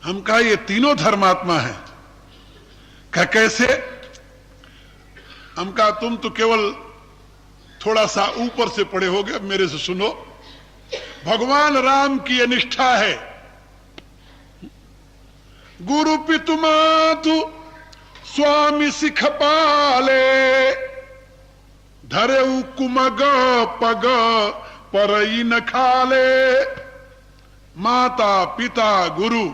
हम कहा ये तीनों धर्मात्मा हैं। कहा कैसे? हम कहा तुम तो केवल थोड़ा सा ऊपर से पड़े होगे, अब मेरे से सुनो। भगवान राम की निष्ठा है, गुरु पितु मातु स्वामी सिख पाले, धरे कुमग पग परई न खाले। माता पिता गुरु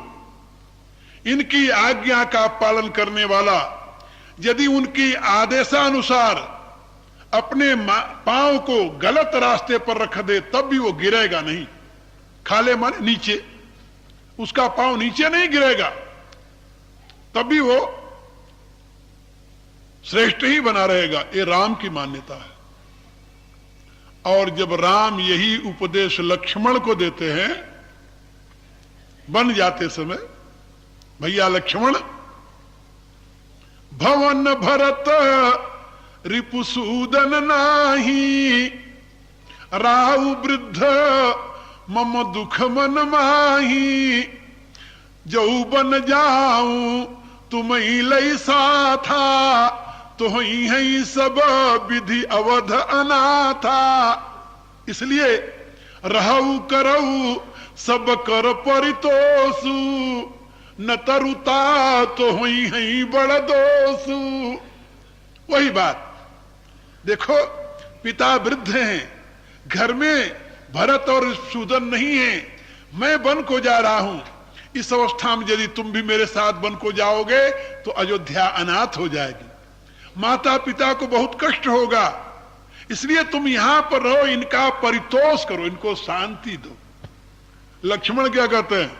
इनकी आज्ञा का पालन करने वाला यदि उनकी आदेशानुसार अपने पांव को गलत रास्ते पर रख दे तब भी वो गिरेगा नहीं। खाले माने नीचे, उसका पांव नीचे नहीं गिरेगा, तब भी वो श्रेष्ठ ही बना रहेगा। ये राम की मान्यता है। और जब राम यही उपदेश लक्ष्मण को देते हैं बन जाते समय, भैया लक्ष्मण, भवन भरत रिपुसूदन नाही, राहु वृद्ध मम दुख मन माही, जौबन जाऊं तुम ही लई साथा, तो ही है सब विधि अवध अनाथा। इसलिए रहु करऊ सब कर परितोषु, न तरुता तो हुई है बड़ दोषु। वही बात देखो, पिता वृद्ध हैं, घर में भरत और सूदन नहीं है, मैं वन को जा रहा हूं। इस अवस्था में यदि तुम भी मेरे साथ वन को जाओगे तो अयोध्या अनाथ हो जाएगी, माता पिता को बहुत कष्ट होगा। इसलिए तुम यहां पर रहो, इनका परितोष करो, इनको शांति दो। लक्ष्मण क्या कहते हैं?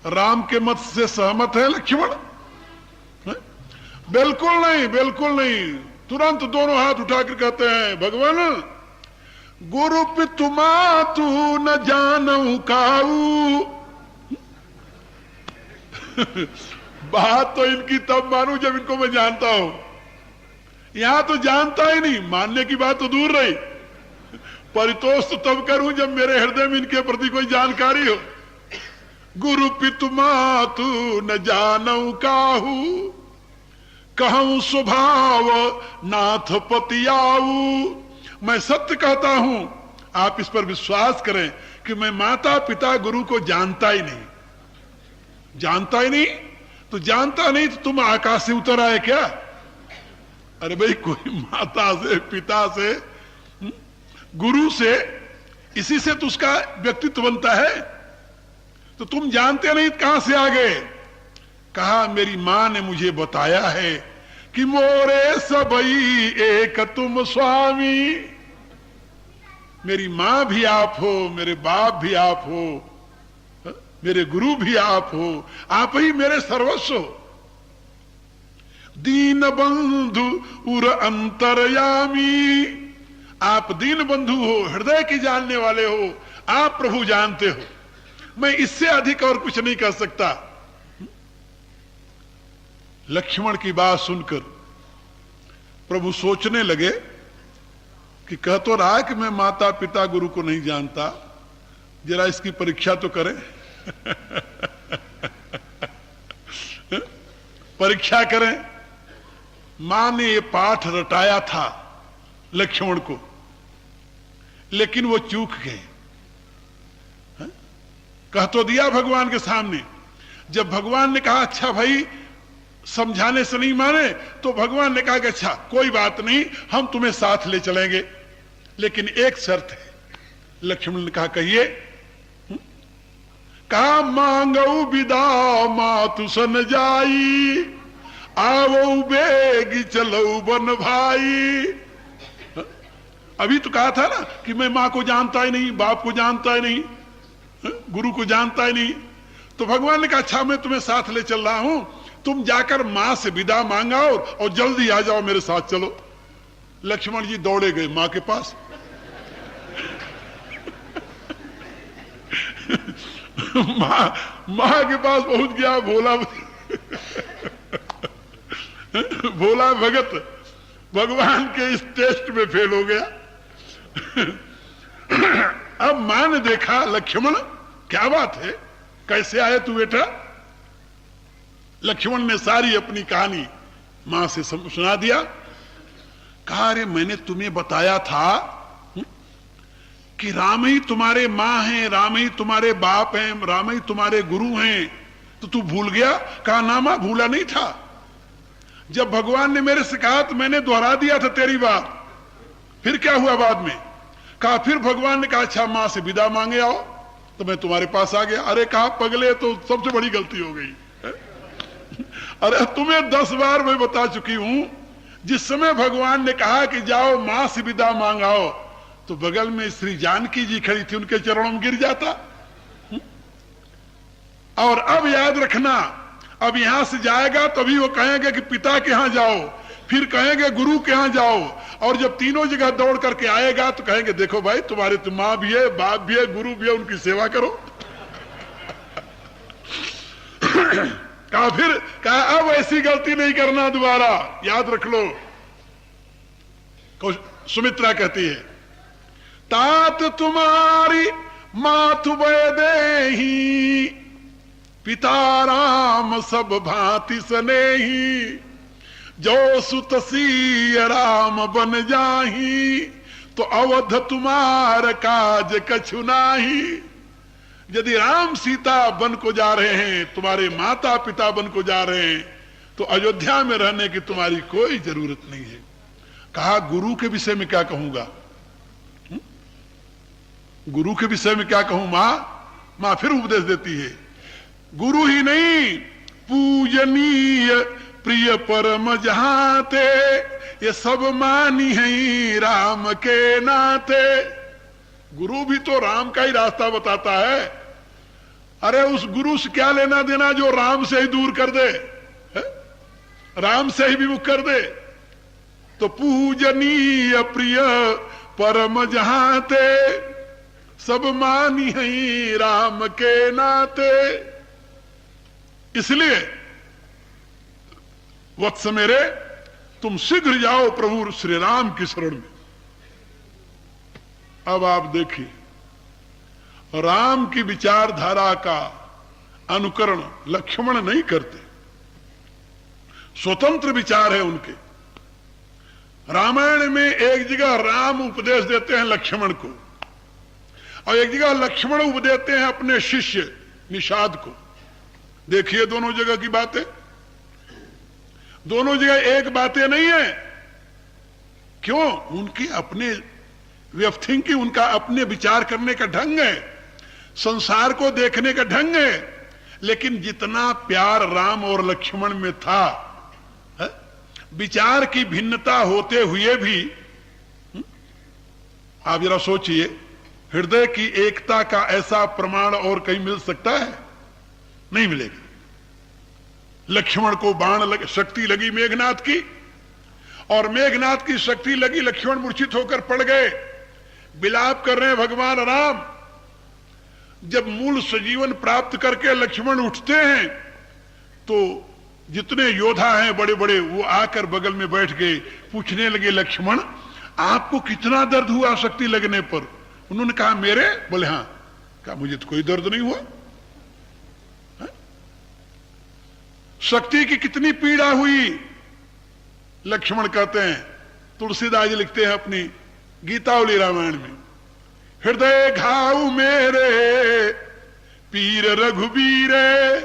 राम के मत से सहमत है लक्ष्मण? बिल्कुल नहीं, बिल्कुल नहीं। तुरंत दोनों हाथ उठाकर कहते हैं, भगवान गुरु पितु मातु न जानऊ काऊ। बात तो इनकी तब मानू जब इनको मैं जानता हूं, यहां तो जानता ही नहीं, मानने की बात तो दूर रही। परितोष तो तब करूं जब मेरे हृदय में इनके प्रति कोई जानकारी हो। गुरु पितु मातु न जानऊ काहू, कहूं स्वभाव नाथ पति आऊ। मैं सत्य कहता हूं, आप इस पर विश्वास करें कि मैं माता पिता गुरु को जानता ही नहीं। जानता ही नहीं तो जानता नहीं तो तुम आकाश से उतर आए क्या? अरे भाई, कोई माता से, पिता से, गुरु से, इसी से तो उसका व्यक्तित्व बनता है। तो तुम जानते नहीं कहां से आ गए? कहा मेरी मां ने मुझे बताया है कि मोरे सबई एक तुम स्वामी। मेरी मां भी आप हो, मेरे बाप भी आप हो, मेरे गुरु भी आप हो, आप ही मेरे सर्वस्व हो। दीन बंधु उर अंतरयामी, आप दीन बंधु हो, हृदय की जानने वाले हो, आप प्रभु जानते हो। मैं इससे अधिक और कुछ नहीं कह सकता। लक्ष्मण की बात सुनकर प्रभु सोचने लगे कि कह तो रहा है कि मैं माता पिता गुरु को नहीं जानता, जरा इसकी परीक्षा तो करें। परीक्षा करें। मां ने ये पाठ रटाया था लक्ष्मण को, लेकिन वो चूक गए। कह तो दिया भगवान के सामने। जब भगवान ने कहा अच्छा भाई समझाने से नहीं माने, तो भगवान ने कहा कि अच्छा कोई बात नहीं, हम तुम्हें साथ ले चलेंगे, लेकिन एक शर्त है। लक्ष्मण ने कहा कहिए। कहा मांगऊ विदा मातु सन जाई, आवो बेगी चलो बन भाई। अभी तो कहा था ना कि मैं मां को जानता ही नहीं, बाप को जानता ही नहीं, गुरु को जानता ही नहीं। तो भगवान ने कहा अच्छा मैं तुम्हें साथ ले चल रहा हूं, तुम जाकर मां से विदा मांगाओ और जल्दी आ जाओ, मेरे साथ चलो। लक्ष्मण जी दौड़े गए मां के पास। मां के पास पहुंच गया भोला भगत भगवान के इस टेस्ट में फेल हो गया। अब मां ने देखा लक्ष्मण क्या बात है, कैसे आए तू बेटा? लक्ष्मण ने सारी अपनी कहानी मां से सुना दिया। कहा अरे मैंने तुम्हें बताया था कि राम ही तुम्हारे मां हैं, राम ही तुम्हारे बाप हैं, राम ही तुम्हारे गुरु हैं, तो तू भूल गया? कहा ना मां, भूला नहीं था। जब भगवान ने मेरे से कहा तो मैंने दोहरा दिया था तेरी बात। फिर क्या हुआ बाद में? कहा फिर भगवान ने कहा अच्छा मां से विदा मांगे आओ, तो मैं तुम्हारे पास आ गया। अरे कहा पगले, तो सबसे बड़ी गलती हो गई। अरे तुम्हें 10 बार मैं बता चुकी हूं, जिस समय भगवान ने कहा कि जाओ मां से विदा मांगाओ, तो बगल में श्री जानकी जी खड़ी थी, उनके चरणों में गिर जाता। और अब याद रखना, अब यहां से जाएगा तभी वो कहेंगे कि पिता के यहां जाओ, फिर कहेंगे गुरु के यहां जाओ, और जब तीनों जगह दौड़ करके आएगा तो कहेंगे देखो भाई तुम्हारे तो मां भी है, बाप भी है, गुरु भी है, उनकी सेवा करो। कहा फिर कहा अब ऐसी गलती नहीं करना दोबारा, याद रख लो। सुमित्रा कहती है तात तुम्हारी मातु देही, पिता राम सब भांति सनेही, जो सुत सिय राम बन जाही, तो अवध तुम्हार काज कछु नाही। यदि राम सीता बन को जा रहे हैं, तुम्हारे माता पिता बन को जा रहे हैं, तो अयोध्या में रहने की तुम्हारी कोई जरूरत नहीं है। कहा गुरु के विषय में क्या कहूंगा? गुरु के विषय में क्या कहूं? मां फिर उपदेश देती है, गुरु ही नहीं पूजनीय प्रिय परम जहाते, ये सब मानी है राम के नाते। गुरु भी तो राम का ही रास्ता बताता है। अरे उस गुरु से क्या लेना देना जो राम से ही दूर कर दे, है? राम से ही विमुख कर दे। तो पूजनीय प्रिय परम जहाते, सब मानी है राम के नाते। इसलिए वत्स मेरे, तुम शीघ्र जाओ प्रभु श्री राम की शरण में। अब आप देखिए, राम की विचारधारा का अनुकरण लक्ष्मण नहीं करते, स्वतंत्र विचार है उनके। रामायण में एक जगह राम उपदेश देते हैं लक्ष्मण को, और एक जगह लक्ष्मण उपदेश देते हैं अपने शिष्य निषाद को। देखिए दोनों जगह की बातें, दोनों जगह एक बातें नहीं है। क्यों? उनकी अपने वे ऑफ थिंकिंग, उनका अपने विचार करने का ढंग है, संसार को देखने का ढंग है। लेकिन जितना प्यार राम और लक्ष्मण में था, है? विचार की भिन्नता होते हुए भी, आप जरा सोचिए, हृदय की एकता का ऐसा प्रमाण और कहीं मिल सकता है? नहीं मिलेगा। लक्ष्मण को बाण शक्ति लगी मेघनाथ की, और मेघनाथ की शक्ति लगी, लक्ष्मण मूर्छित होकर पड़ गए, विलाप कर रहे हैं भगवान राम। जब मूल सजीवन प्राप्त करके लक्ष्मण उठते हैं, तो जितने योद्धा हैं बड़े बड़े, वो आकर बगल में बैठ गए, पूछने लगे लक्ष्मण आपको कितना दर्द हुआ शक्ति लगने पर? उन्होंने कहा मेरे? बोले हाँ। कहा मुझे तो कोई दर्द नहीं हुआ। शक्ति की कितनी पीड़ा हुई? लक्ष्मण कहते हैं, तुलसीदास जी लिखते हैं अपनी गीतावली रामायण में, हृदय घाव मेरे पीर रघुबीरे।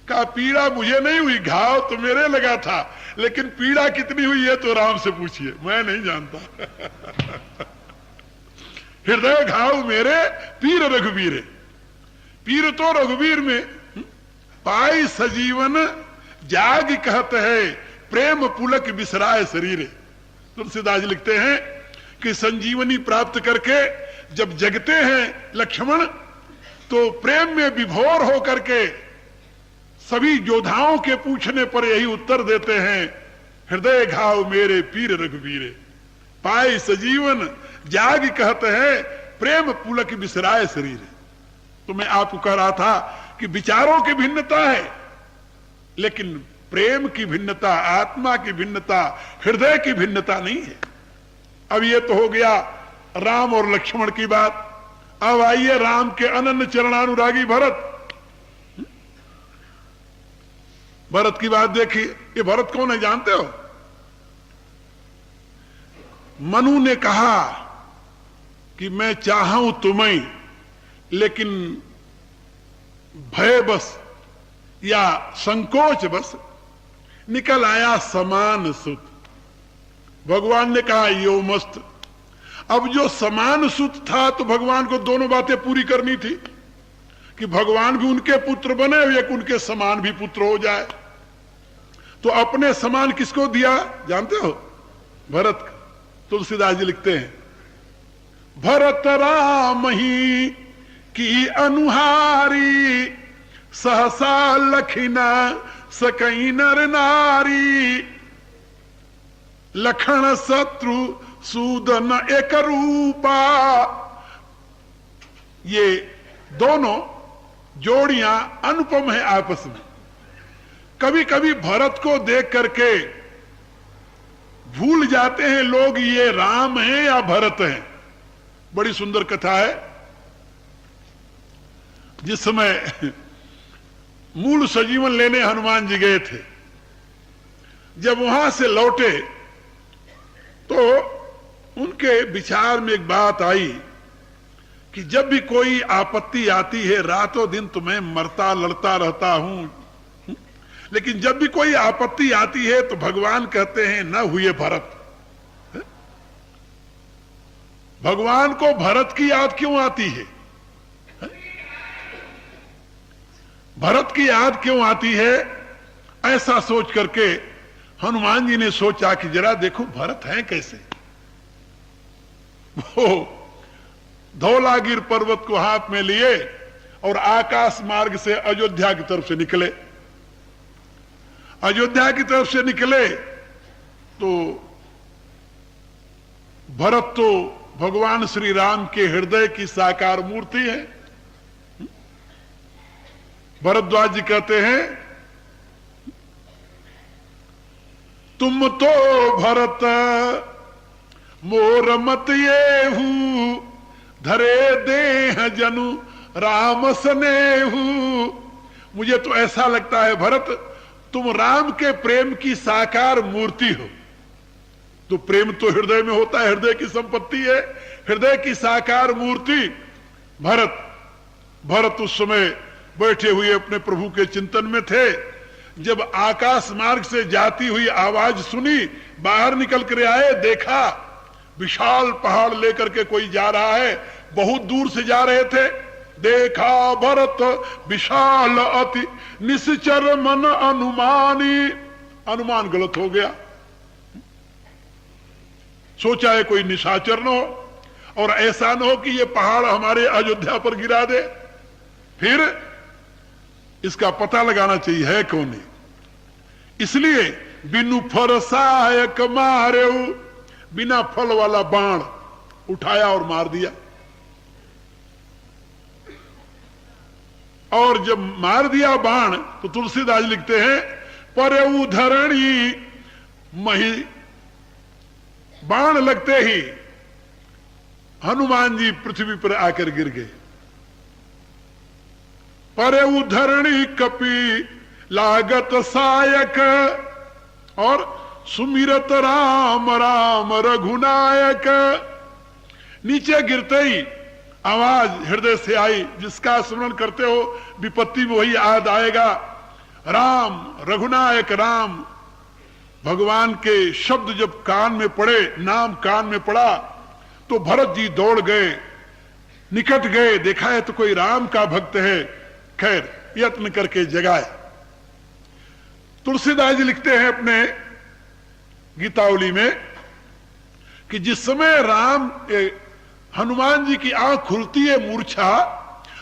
का पीड़ा मुझे नहीं हुई, घाव तो मेरे लगा था, लेकिन पीड़ा कितनी हुई है तो राम से पूछिए, मैं नहीं जानता। हृदय घाव मेरे पीर रघुबीरे। पीर तो रघुवीर में, पाई सजीवन जाग कहते हैं, प्रेम पुलक बिसराए शरीरे। तुलसीदास जी लिखते हैं कि संजीवनी प्राप्त करके जब जगते हैं लक्ष्मण, तो प्रेम में विभोर होकर के सभी योद्धाओं के पूछने पर यही उत्तर देते हैं, हृदय घाव मेरे पीर रघुवीरे, पाए सजीवन जाग कहते हैं, प्रेम पुलक बिसराए शरीर। तो मैं आपको कह रहा था कि विचारों की भिन्नता है, लेकिन प्रेम की भिन्नता, आत्मा की भिन्नता, हृदय की भिन्नता नहीं है। अब ये तो हो गया राम और लक्ष्मण की बात। अब आइए राम के अनन्य चरणानुरागी भरत। भरत की बात देखिए, ये भरत कौन है जानते हो? मनु ने कहा कि मैं चाहूं तुम्हें, लेकिन भय बस या संकोच बस निकल आया समान सुत। भगवान ने कहा यो मस्त। अब जो समान सुत था तो भगवान को दोनों बातें पूरी करनी थी कि भगवान भी उनके पुत्र बने और एक उनके समान भी पुत्र हो जाए। तो अपने समान किसको दिया जानते हो? भरत। तुलसीदास जी लिखते हैं, भरत राम ही की अनुहारी, सहसा लखिना सकई नर नारी, लखन शत्रु सूदन एक रूपा। ये दोनों जोड़ियां अनुपम है आपस में। कभी कभी भरत को देख करके भूल जाते हैं लोग ये राम है या भरत है। बड़ी सुंदर कथा है। जिस समय मूल सजीवन लेने हनुमान जी गए थे, जब वहां से लौटे तो उनके विचार में एक बात आई कि जब भी कोई आपत्ति आती है, रातों दिन तो मैं मरता लड़ता रहता हूं, लेकिन जब भी कोई आपत्ति आती है तो भगवान कहते हैं न हुए भरत। भगवान को भरत की याद क्यों आती है? भरत की याद क्यों आती है? ऐसा सोच करके हनुमान जी ने सोचा कि जरा देखो भरत हैं कैसे। वो धौलागिर पर्वत को हाथ में लिए और आकाश मार्ग से अयोध्या की तरफ से निकले। अयोध्या की तरफ से निकले तो भरत तो भगवान श्री राम के हृदय की साकार मूर्ति है। भरद्वाज जी कहते हैं, तुम तो भरत मोर मत ये हूं, धरे देह जनु राम स्नेहू। मुझे तो ऐसा लगता है भरत तुम राम के प्रेम की साकार मूर्ति हो। तो प्रेम तो हृदय में होता है, हृदय की संपत्ति है, हृदय की साकार मूर्ति भरत। भरत उस समय बैठे हुए अपने प्रभु के चिंतन में थे। जब आकाश मार्ग से जाती हुई आवाज सुनी, बाहर निकल कर आए, देखा विशाल पहाड़ लेकर के कोई जा रहा है। बहुत दूर से जा रहे थे। देखा भरत विशाल अति निश्चर मन अनुमानी। अनुमान गलत हो गया। सोचा है कोई निशाचर न हो और ऐसा न हो कि ये पहाड़ हमारे अयोध्या पर गिरा दे। फिर इसका पता लगाना चाहिए है कौन है। इसलिए बिनु फर सहायक मारे, बिना फल वाला बाण उठाया और मार दिया। और जब मार दिया बाण तो तुलसीदास लिखते हैं, पर धरणी मही। बाण लगते ही हनुमान जी पृथ्वी पर आकर गिर गए। पर धरणी कपि लागत सायक, और सुमिरत राम राम रघुनायक। नीचे गिरते ही आवाज हृदय से आई, जिसका स्मरण करते हो विपत्ति में वही याद आएगा। राम रघुनायक राम। भगवान के शब्द जब कान में पड़े, नाम कान में पड़ा, तो भरत जी दौड़ गए, निकट गए, देखा है तो कोई राम का भक्त है। खैर यत्न करके जगाए। तुलसीदास जी लिखते हैं अपने गीतावली में कि जिस समय राम हनुमान जी की आंख खुलती है मूर्छा,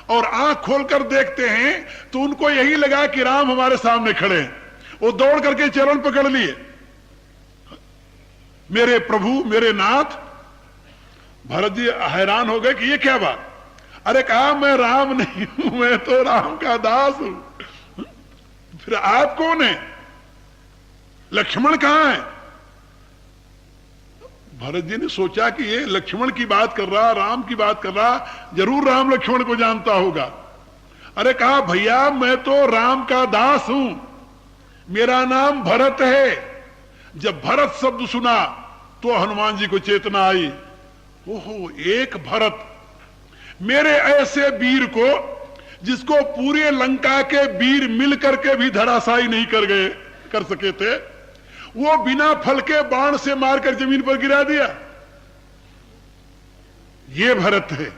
और आंख खोलकर देखते हैं तो उनको यही लगा कि राम हमारे सामने खड़े हैं। वो दौड़ करके चरण पकड़ लिए, मेरे प्रभु मेरे नाथ। भरत जी हैरान हो गए कि ये क्या बात। अरे कहा मैं राम नहीं हूं, मैं तो राम का दास हूं। फिर आप कौन है? लक्ष्मण कहां है? भरत जी ने सोचा कि ये लक्ष्मण की बात कर रहा, राम की बात कर रहा, जरूर राम लक्ष्मण को जानता होगा। अरे कहा भैया मैं तो राम का दास हूं, मेरा नाम भरत है। जब भरत शब्द सुना तो हनुमान जी को चेतना आई, ओहो एक भरत, मेरे ऐसे वीर को जिसको पूरे लंका के वीर मिल करके भी धराशायी नहीं कर सके थे, वो बिना फल के बाण से मारकर जमीन पर गिरा दिया। ये भरत है।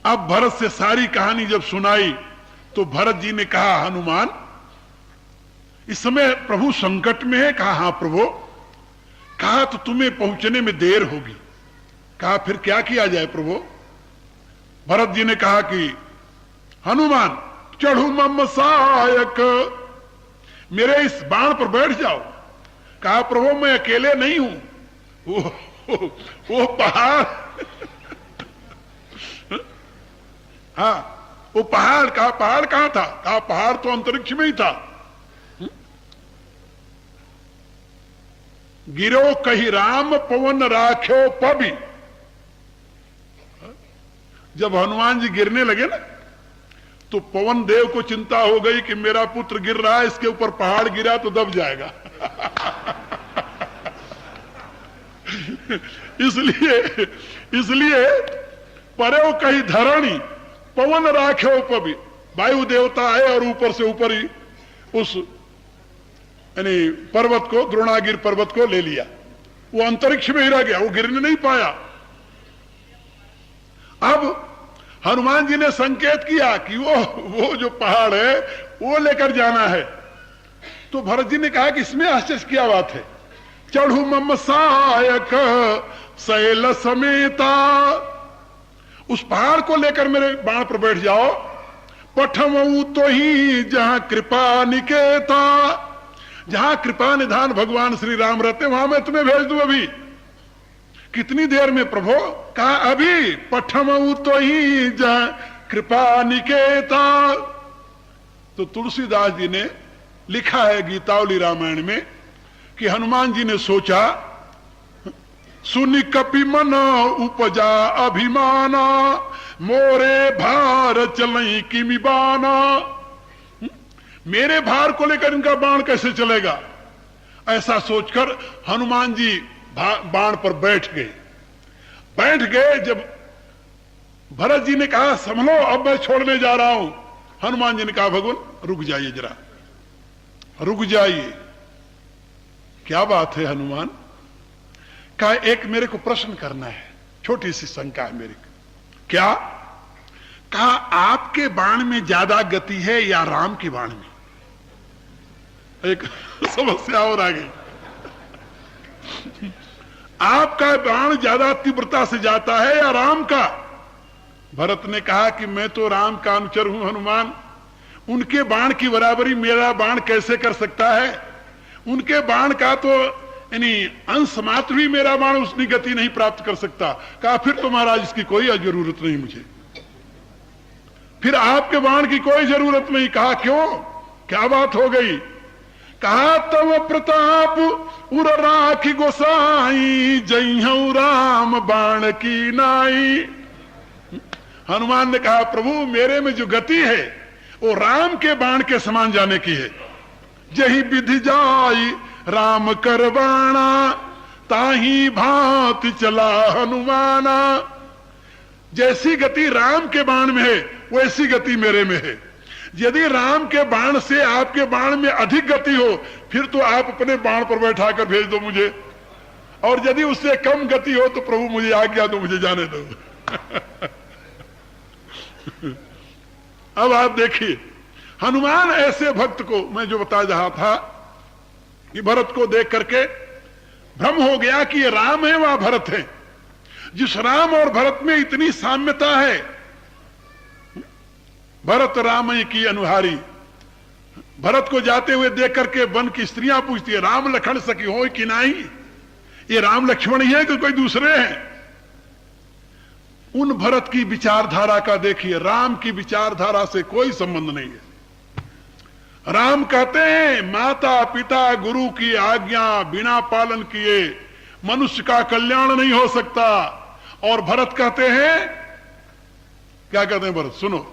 अब भरत से सारी कहानी जब सुनाई तो भरत जी ने कहा हनुमान इस समय प्रभु संकट में है। कहा हां प्रभु। कहा तो तुम्हें पहुंचने में देर होगी। कहा फिर क्या किया जाए प्रभु। भरत जी ने कहा कि हनुमान चढ़ू मम सहायक, मेरे इस बाण पर बैठ जाओ। कहा प्रभु मैं अकेले नहीं हूं, वो पहाड़ हाँ वो पहाड़। कहा पहाड़ कहां था। कहा पहाड़ तो अंतरिक्ष में ही था। गिरो कही राम पवन राख्यो पबी। जब हनुमान जी गिरने लगे ना तो पवन देव को चिंता हो गई कि मेरा पुत्र गिर रहा है, इसके ऊपर पहाड़ गिरा तो दब जाएगा। इसलिए परे कही धरणी पवन राख्यो पबी, वायु देवता आए और ऊपर से ऊपर ही उस यानी पर्वत को, द्रोणागिर पर्वत को ले लिया। वो अंतरिक्ष में ही रह गया, वो गिरने नहीं पाया। अब हनुमान जी ने संकेत किया कि वो जो पहाड़ है वो लेकर जाना है। तो भरत जी ने कहा कि इसमें आश्चर्य क्या बात है। चढ़ू मम सहायक शैल समेता, उस पहाड़ को लेकर मेरे बाण पर बैठ जाओ। पठमऊ तो ही जहां कृपा निकेता, जहां कृपा निधान भगवान श्री राम रहते वहां मैं तुम्हें भेज दूं। अभी कितनी देर में प्रभु। कहा अभी। पठमऊ तो ही जहां कृपा निकेता। तो तुलसीदास जी ने लिखा है गीतावली रामायण में कि हनुमान जी ने सोचा सुनि कपि मन उपजा अभिमाना, मोरे भार चलई किमि बाना। मेरे भार को लेकर इनका बाण कैसे चलेगा। ऐसा सोचकर हनुमान जी बाण पर बैठ गए। जब भरत जी ने कहा संभलो अब मैं छोड़ने जा रहा हूं, हनुमान जी ने कहा भगवान रुक जाइए, जरा रुक जाइए। क्या बात है हनुमान। कहा एक मेरे को प्रश्न करना है, छोटी सी शंका है मेरी। क्या। कहा आपके बाण में ज्यादा गति है या राम के बाण में। एक समस्या और आ गई। आपका बाण ज्यादा तीव्रता से जाता है या राम का। भरत ने कहा कि मैं तो राम का अनुचर हूं हनुमान, उनके बाण की बराबरी मेरा बाण कैसे कर सकता है। उनके बाण का तो यानी अंश मात्र भी मेरा बाण उसकी गति नहीं प्राप्त कर सकता। कहा फिर तो महाराज इसकी कोई जरूरत नहीं मुझे, फिर आपके बाण की कोई जरूरत नहीं। कहा क्यों, क्या बात हो गई। कहा तव प्रताप उर राखी गोसाई, जइहऊ राम बाण की नाई। हनुमान ने कहा प्रभु मेरे में जो गति है वो राम के बाण के समान जाने की है। जही विधि जाई राम करवाणा, ताही भांति चला हनुमाना। जैसी गति राम के बाण में है वैसी गति मेरे में है। यदि राम के बाण से आपके बाण में अधिक गति हो फिर तो आप अपने बाण पर बैठा कर भेज दो मुझे, और यदि उससे कम गति हो तो प्रभु मुझे आज्ञा दो, मुझे जाने दो। अब आप देखिए हनुमान ऐसे भक्त को मैं जो बता रहा था कि भरत को देख करके भ्रम हो गया कि ये राम है वह भरत है। जिस राम और भरत में इतनी साम्यता है, भरत राम की अनुहारी। भरत को जाते हुए देख करके वन की स्त्रियां पूछती है राम लखन सखी हो कि नहीं, ये राम लक्ष्मण ही है कि कोई दूसरे हैं। उन भरत की विचारधारा का देखिए, राम की विचारधारा से कोई संबंध नहीं है। राम कहते हैं माता पिता गुरु की आज्ञा बिना पालन किए मनुष्य का कल्याण नहीं हो सकता। और भरत कहते हैं, क्या कहते हैं भरत, सुनो,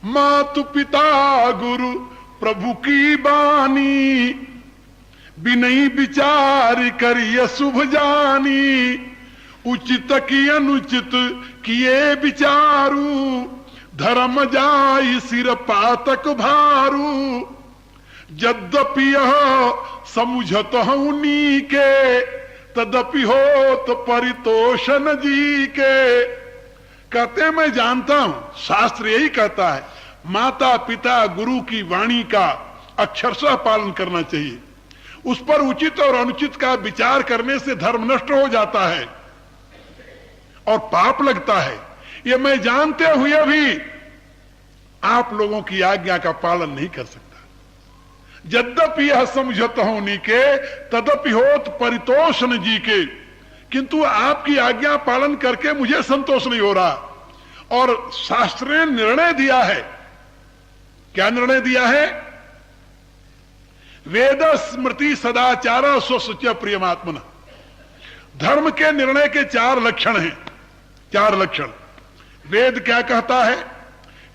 मातु पिता गुरु प्रभु की बानी, बिनई विचार करिय शुभ जानी, उचित की अनुचित किए विचारू, धर्म जाई सिर पातक भारू, यद्यपि यह समझत हूं नीके, तदपि होत परितोषण जी के। कहते मैं जानता हूं, शास्त्र यही कहता है, माता पिता गुरु की वाणी का अक्षरशः पालन करना चाहिए। उस पर उचित और अनुचित का विचार करने से धर्म नष्ट हो जाता है और पाप लगता है। ये मैं जानते हुए भी आप लोगों की आज्ञा का पालन नहीं कर सकता। यद्यपि यह समझत होनी के, तदपि होत परितोषण जी के, किंतु आपकी आज्ञा पालन करके मुझे संतोष नहीं हो रहा। और शास्त्र ने निर्णय दिया है, क्या निर्णय दिया है? वेद स्मृति सदाचार स्वसुच प्रियमात्मन। धर्म के निर्णय के 4 लक्षण हैं, 4 लक्षण। वेद क्या कहता है,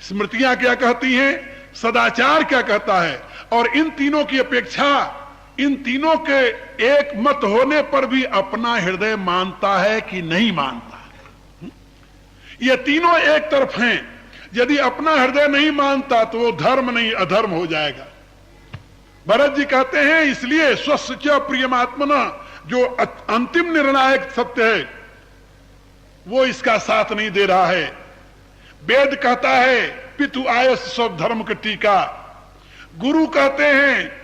स्मृतियां क्या कहती हैं, सदाचार क्या कहता है, और इन तीनों की अपेक्षा इन तीनों के एक मत होने पर भी अपना हृदय मानता है कि नहीं मानता है। ये तीनों एक तरफ हैं। यदि अपना हृदय नहीं मानता तो वो धर्म नहीं अधर्म हो जाएगा। भरत जी कहते हैं इसलिए स्वस्च प्रियमात्मना, जो अंतिम निर्णायक सत्य है वो इसका साथ नहीं दे रहा है। वेद कहता है पितु आयस सब धर्म का टीका। गुरु कहते हैं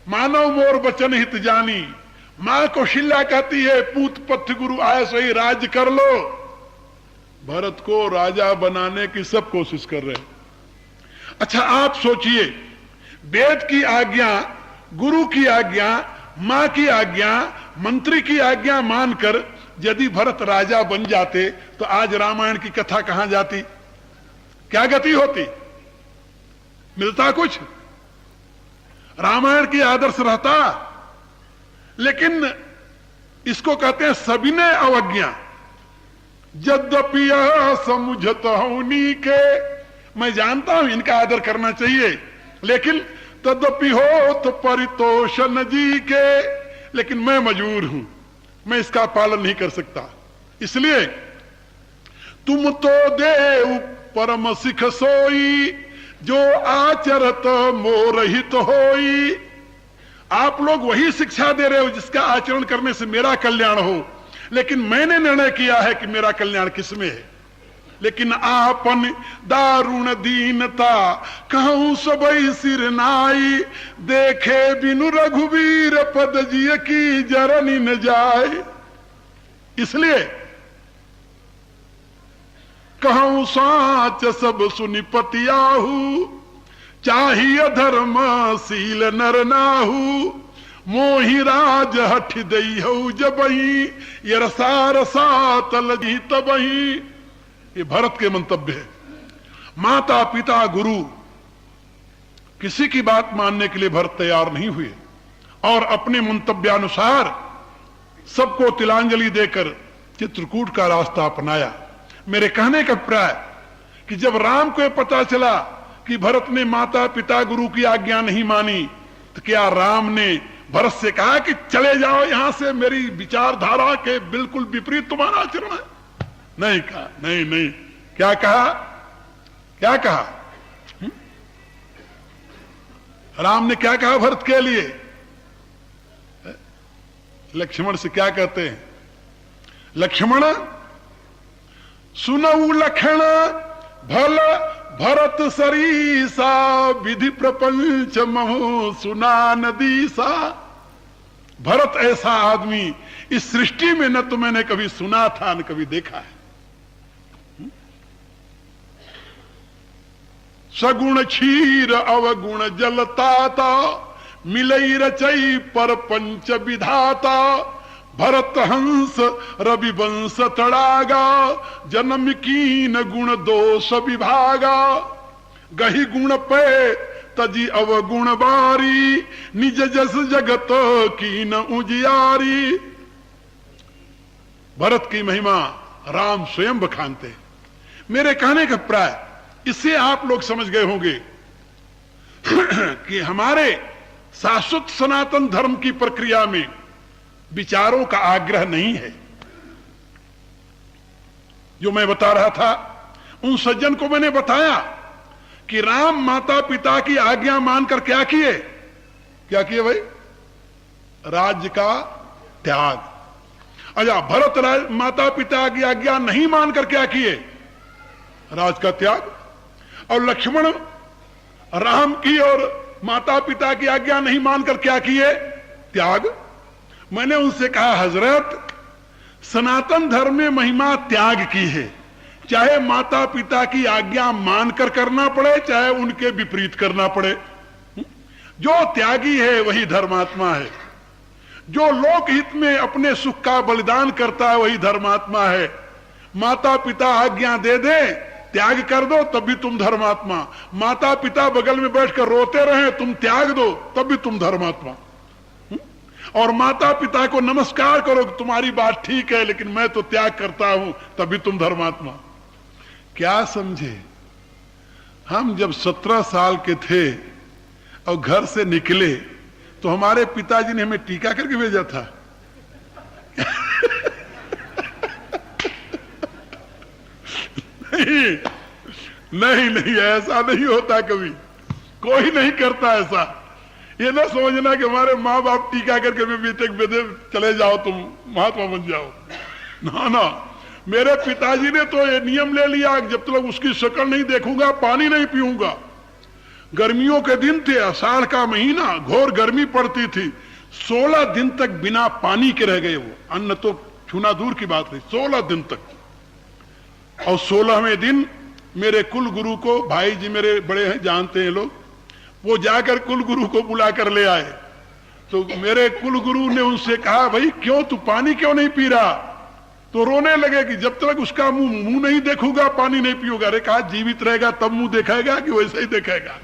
मानव मोर वचन हित जानी। मां कौशल्या कहती है पूत पथ गुरु आयस वही राज्य कर लो। भरत को राजा बनाने की सब कोशिश कर रहे हैं। अच्छा आप सोचिए, वेद की आज्ञा, गुरु की आज्ञा, मां की आज्ञा, मंत्री की आज्ञा मानकर यदि भरत राजा बन जाते तो आज रामायण की कथा कहां जाती, क्या गति होती, मिलता कुछ? रामायण की आदर्श रहता। लेकिन इसको कहते हैं सविनय अवज्ञा। यद्यपि यह समझत होनी के, मैं जानता हूं इनका आदर करना चाहिए, लेकिन तदपि हो तो परितोषण जी के, लेकिन मैं मजबूर हूं, मैं इसका पालन नहीं कर सकता। इसलिए तुम तो देव परम सिख सोई, जो आचरत मोरहित होई। आप लोग वही शिक्षा दे रहे हो जिसका आचरण करने से मेरा कल्याण हो, लेकिन मैंने निर्णय किया है कि मेरा कल्याण किसमें है। लेकिन आपन दारुण दीनता कहूं सबई सिर नाई, देखे बिनु रघुवीर पद जिय की जरनी न जाए। इसलिए कहूं साच सब सुनिपतियाहू, चाहिए धर्म शील नर नाहू, मोहि राज हठ दई हो जबही, ये रसार सातल जी तबही। ये भरत के मंतव्य है। माता पिता गुरु किसी की बात मानने के लिए भरत तैयार नहीं हुए और अपने मंतव्यानुसार सबको तिलांजलि देकर चित्रकूट का रास्ता अपनाया। मेरे कहने का अभिप्राय कि जब राम को पता चला कि भरत ने माता पिता गुरु की आज्ञा नहीं मानी, तो क्या राम ने भरत से कहा कि चले जाओ यहां से, मेरी विचारधारा के बिल्कुल विपरीत तुम्हारा आचरण है? नहीं कहा, नहीं नहीं। क्या कहा, क्या कहा? राम ने क्या कहा भरत के लिए? लक्ष्मण से क्या कहते हैं? लक्ष्मण सुनऊ लखन भल भरत सरीसा, विधि प्रपंच महु सुना नदीसा। भरत ऐसा आदमी इस सृष्टि में न तो मैंने कभी सुना था न कभी देखा है। सगुण क्षीर अवगुण जलताता, मिलई रचई पर पंच विधाता। भरत हंस रवि वंश तड़ागा, जन्म कीन गुण दोष विभागा। गही गुण पे तजी अवगुण बारी, निज जस जगत की न उजियारी। भरत की महिमा राम स्वयं बखानते। मेरे कहने का प्राय इससे आप लोग समझ गए होंगे कि हमारे शाश्वत सनातन धर्म की प्रक्रिया में विचारों का आग्रह नहीं है। जो मैं बता रहा था, उन सज्जन को मैंने बताया कि राम माता पिता की आज्ञा मानकर क्या किए? क्या किए भाई? राज्य का त्याग। अच्छा, भरत माता पिता की आज्ञा नहीं मानकर क्या किए? राज का त्याग। और लक्ष्मण राम की और माता पिता की आज्ञा नहीं मानकर क्या किए? त्याग। मैंने उनसे कहा, हजरत, सनातन धर्म में महिमा त्याग की है, चाहे माता पिता की आज्ञा मानकर करना पड़े, चाहे उनके विपरीत करना पड़े। जो त्यागी है वही धर्मात्मा है। जो लोकहित में अपने सुख का बलिदान करता है वही धर्मात्मा है। माता पिता आज्ञा दे दे, त्याग कर दो, तब भी तुम धर्मात्मा। माता पिता बगल में बैठकर रोते रहे, तुम त्याग दो, तब भी तुम धर्मात्मा। और माता पिता को नमस्कार करो कि तुम्हारी बात ठीक है लेकिन मैं तो त्याग करता हूं, तब भी तुम धर्मात्मा। क्या समझे? हम जब 17 साल के थे और घर से निकले तो हमारे पिताजी ने हमें टीका करके भेजा था। नहीं नहीं, ऐसा नहीं होता, कभी कोई नहीं करता ऐसा। ये ना समझना कि हमारे माँ बाप टीका करके में बेटे चले जाओ, तुम महात्मा बन जाओ। ना ना, मेरे पिताजी ने तो ये नियम ले लिया, जब तक उसकी शक्ल नहीं देखूंगा पानी नहीं पीऊंगा। गर्मियों के दिन थे, आषाढ़ का महीना, घोर गर्मी पड़ती थी। 16 दिन तक बिना पानी के रह गए वो। अन्न तो छूना दूर की बात है, 16 दिन तक। और 16वें दिन मेरे कुल गुरु को, भाई जी मेरे बड़े हैं, जानते हैं लोग, वो जाकर कुल गुरु को बुला कर ले आए। तो मेरे कुल गुरु ने उनसे कहा, भाई क्यों, तू पानी क्यों नहीं पी रहा? तो रोने लगे कि जब तक उसका मुंह नहीं देखूंगा पानी नहीं पीऊंगा। अरे कहा, जीवित रहेगा तब मुंह देखेगा कि वैसे ही देखेगा?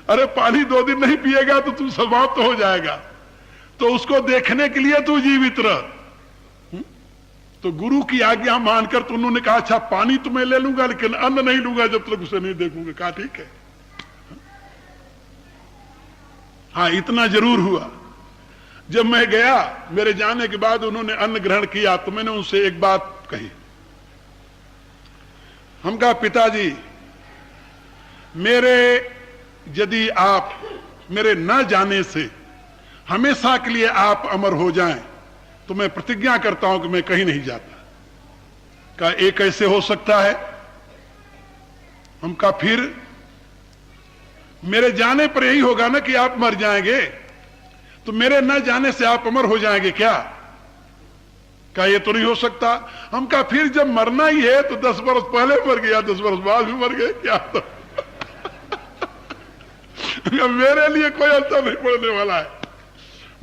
अरे पानी 2 दिन नहीं पिएगा तो तू समाप्त हो जाएगा, तो उसको देखने के लिए तू जीवित रह। तो गुरु की आज्ञा मानकर तो उन्होंने कहा, अच्छा पानी तो मैं ले लूंगा लेकिन अन्न नहीं लूंगा जब तक उसे नहीं देखूंगा। कहा ठीक है। हाँ, इतना जरूर हुआ, जब मैं गया, मेरे जाने के बाद उन्होंने अन्न ग्रहण किया तो मैंने उनसे एक बात कही। हम कहा, पिताजी मेरे यदि आप मेरे न जाने से हमेशा के लिए आप अमर हो जाएं तो मैं प्रतिज्ञा करता हूं कि मैं कहीं नहीं जाता। कहा, ये कैसे हो सकता है? हम कहा, फिर मेरे जाने पर यही होगा ना कि आप मर जाएंगे, तो मेरे न जाने से आप अमर हो जाएंगे क्या? कहा, ये तो नहीं हो सकता। हम कहा, फिर जब मरना ही है तो 10 वर्ष पहले मर गया, 10 वर्ष बाद भी मर गए, क्या तो मेरे लिए कोई अंतर नहीं पड़ने वाला है।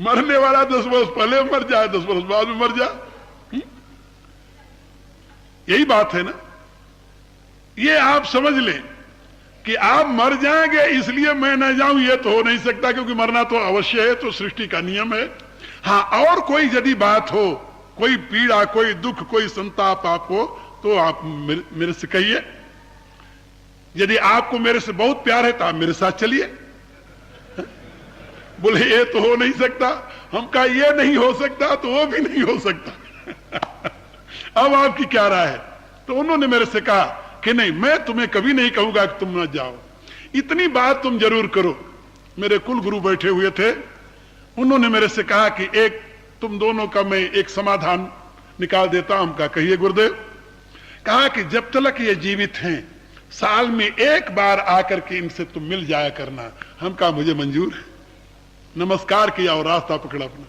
मरने वाला 10 वर्ष पहले मर जाए, 10 वर्ष बाद में मर जाए, यही बात है ना। ये आप समझ लें कि आप मर जाएंगे इसलिए मैं न जाऊं, ये तो हो नहीं सकता, क्योंकि मरना तो अवश्य है, तो सृष्टि का नियम है। हाँ, और कोई यदि बात हो, कोई पीड़ा, कोई दुख, कोई संताप आपको, तो आप मेरे से कहिए। यदि आपको मेरे से बहुत प्यार है तो आप मेरे साथ चलिए। बोले ये तो हो नहीं सकता। हम कहा, ये नहीं हो सकता तो वो भी नहीं हो सकता। अब आपकी क्या राय है? तो उन्होंने मेरे से कहा कि नहीं, मैं तुम्हें कभी नहीं कहूंगा कि तुम न जाओ, इतनी बात तुम जरूर करो। मेरे कुल गुरु बैठे हुए थे, उन्होंने मेरे से कहा कि एक तुम दोनों का मैं एक समाधान निकाल देता हूं। कहा, कहिए गुरुदेव। कहा कि जब तक ये जीवित हैं, साल में एक बार आकर के इनसे तुम मिल जाया करना। हम कहा, मुझे मंजूर है। नमस्कार किया और रास्ता पकड़ा अपना।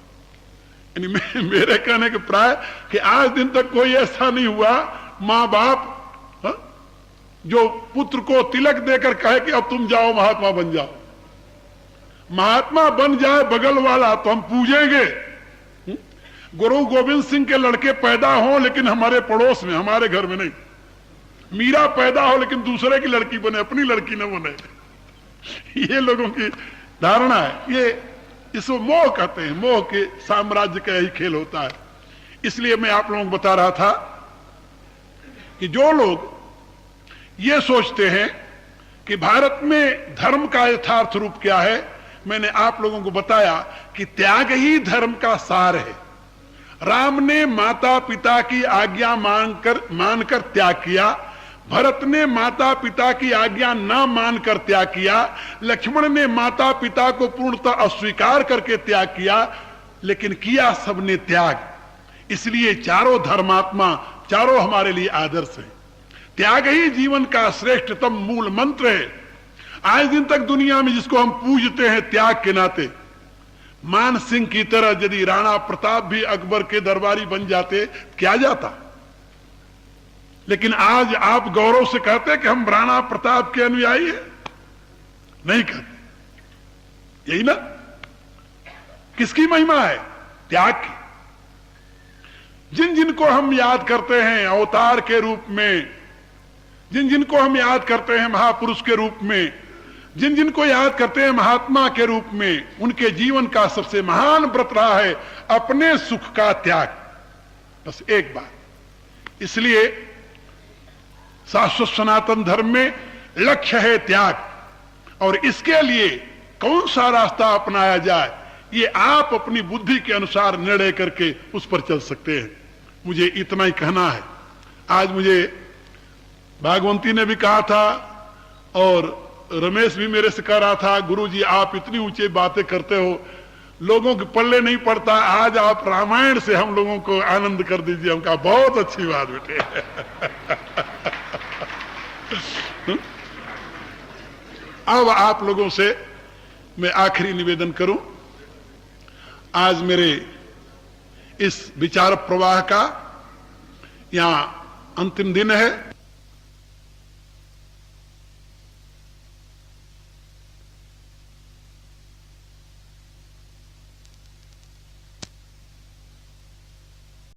यानी मेरे कहने के प्राय कि आज दिन तक कोई ऐसा नहीं हुआ मां बाप जो पुत्र को तिलक देकर कहे कि अब तुम जाओ महात्मा बन जाओ। महात्मा बन जाए बगल वाला तो हम पूजेंगे। गुरु गोविंद सिंह के लड़के पैदा हो लेकिन हमारे पड़ोस में, हमारे घर में नहीं। मीरा पैदा हो लेकिन दूसरे की लड़की बने, अपनी लड़की न बने। ये लोगों की धारणा है। ये इसको मोह कहते हैं, मोह के साम्राज्य का ही खेल होता है। इसलिए मैं आप लोगों को बता रहा था कि जो लोग ये सोचते हैं कि भारत में धर्म का यथार्थ रूप क्या है, मैंने आप लोगों को बताया कि त्याग ही धर्म का सार है। राम ने माता पिता की आज्ञा मानकर त्याग किया, भरत ने माता पिता की आज्ञा न मानकर त्याग किया, लक्ष्मण ने माता पिता को पूर्णतः अस्वीकार करके त्याग किया, लेकिन किया सबने त्याग। इसलिए चारों धर्मात्मा, चारों हमारे लिए आदर्श हैं। त्याग ही जीवन का श्रेष्ठतम मूल मंत्र है। आज दिन तक दुनिया में जिसको हम पूजते हैं त्याग के नाते, मान सिंह की तरह यदि राणा प्रताप भी अकबर के दरबारी बन जाते क्या जाता, लेकिन आज आप गौरव से कहते कि हम राणा प्रताप के अनुयायी हैं, नहीं कहते। यही ना, किसकी महिमा है? त्याग की। जिन जिनको हम याद करते हैं अवतार के रूप में, जिन जिनको हम याद करते हैं महापुरुष के रूप में, जिन जिनको याद करते हैं महात्मा के रूप में, उनके जीवन का सबसे महान व्रत रहा है अपने सुख का त्याग। बस एक बात। इसलिए शाश्वत सनातन धर्म में लक्ष्य है त्याग, और इसके लिए कौन सा रास्ता अपनाया जाए ये आप अपनी बुद्धि के अनुसार निर्णय करके उस पर चल सकते हैं। मुझे इतना ही कहना है। आज मुझे भागवंती ने भी कहा था और रमेश भी मेरे से कह रहा था, गुरुजी आप इतनी ऊंची बातें करते हो, लोगों के पल्ले नहीं पड़ता, आज आप रामायण से हम लोगों को आनंद कर दीजिए। हम कहा बहुत अच्छी बात बेटे। अब आप लोगों से मैं आखिरी निवेदन करूं। आज मेरे इस विचार प्रवाह का यहां अंतिम दिन है।